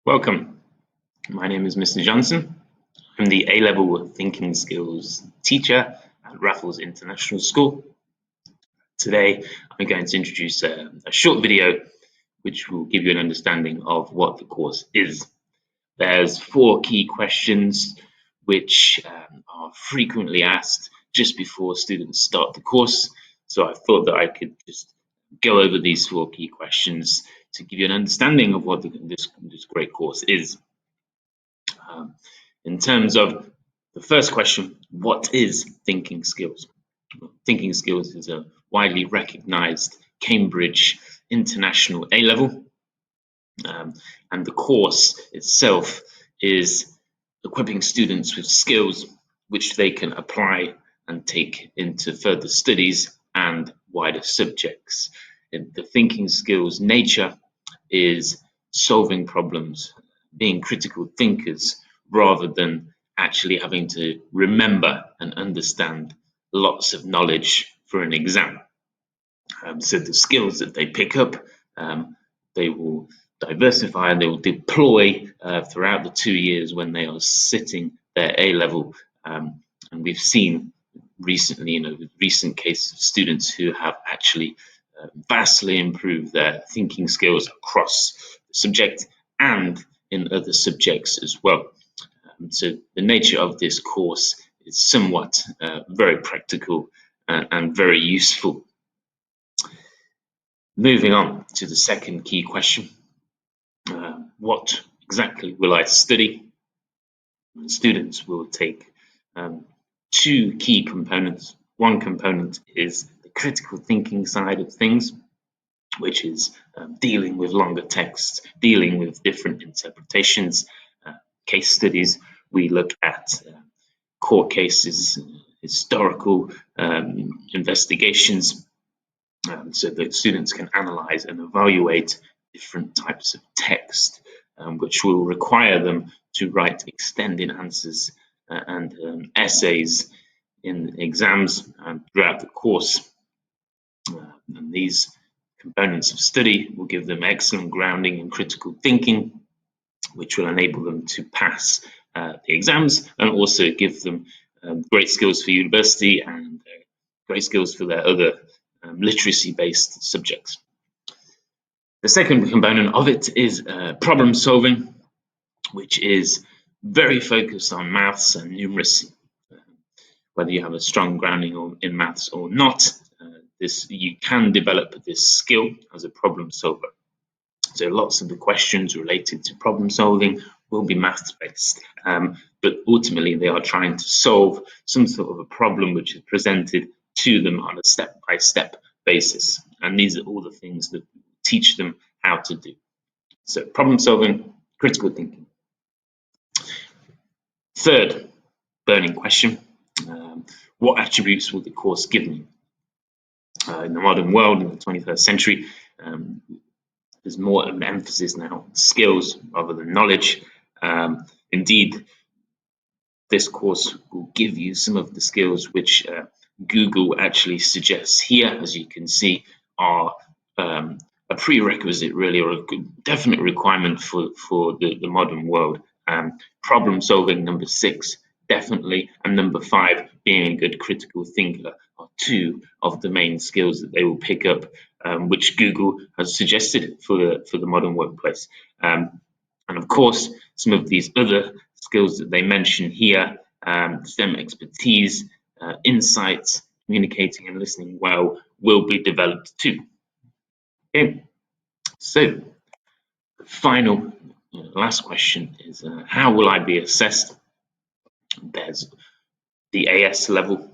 Welcome. My name is Mr. Johnson. I'm the A-level thinking skills teacher at Raffles International School. Today, I'm going to introduce a short video which will give you an understanding of what the course is. There's 4 key questions which are frequently asked just before students start the course. So I thought that I could just go over these 4 key questions to give you an understanding of what this great course is. In terms of the first question, what is thinking skills? Thinking skills is a widely recognized Cambridge International A-level, and the course itself is equipping students with skills which they can apply and take into further studies and wider subjects. The thinking skills nature is solving problems, being critical thinkers, rather than actually having to remember and understand lots of knowledge for an exam. So the skills that they pick up, they will diversify and they will deploy throughout the 2 years when they are sitting their A level. And we've seen recently, with recent cases of students who have actually vastly improved their thinking skills across the subject and in other subjects as well. So the nature of this course is somewhat very practical and very useful. Moving on to the second key question, what exactly will I study? Students will take 2 key components. One component is the critical thinking side of things, which is dealing with longer texts, dealing with different interpretations, case studies. We look at court cases, historical investigations, so that students can analyze and evaluate different types of text, which will require them to write extended answers and essays in exams and throughout the course. And these components of study will give them excellent grounding in critical thinking, which will enable them to pass the exams and also give them great skills for university and great skills for their other literacy-based subjects. The second component of it is problem solving, which is very focused on maths and numeracy. Whether you have a strong grounding in maths or not, you can develop this skill as a problem solver. So lots of the questions related to problem solving will be maths-based, but ultimately they are trying to solve some sort of a problem which is presented to them on a step-by-step basis. And these are all the things that teach them how to do. So problem solving, critical thinking. Third burning question, what attributes will the course give me? In the modern world, in the 21st century, there's more of an emphasis now on skills rather than knowledge. Indeed, this course will give you some of the skills which Google actually suggests here, as you can see, are a prerequisite really, or a definite requirement for the modern world. Problem solving, number 6, definitely, and number 5, being a good critical thinker, are 2 of the main skills that they will pick up, which Google has suggested for the modern workplace. And of course, some of these other skills that they mention here, STEM expertise, insights, communicating and listening well, will be developed too. Okay, so the final, last question is, how will I be assessed? There's the AS level,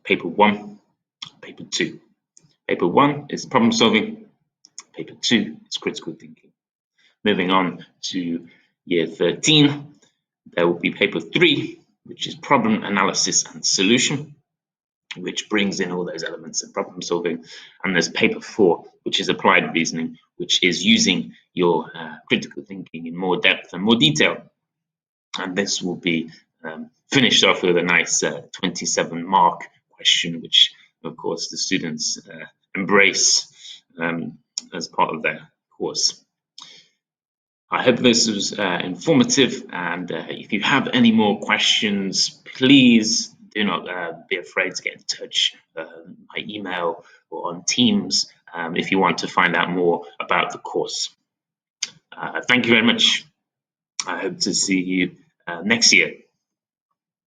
paper 1, paper 2. Paper 1 is problem solving, paper 2 is critical thinking. Moving on to year 13, there will be paper 3, which is problem analysis and solution, which brings in all those elements of problem solving. And there's paper 4, which is applied reasoning, which is using your critical thinking in more depth and more detail. And this will be finished off with a nice 27-mark question, which of course the students embrace as part of their course. I I hope this was informative, and if you have any more questions, please do not be afraid to get in touch by email or on Teams if you want to find out more about the course. Thank you very much. I hope to see you next year.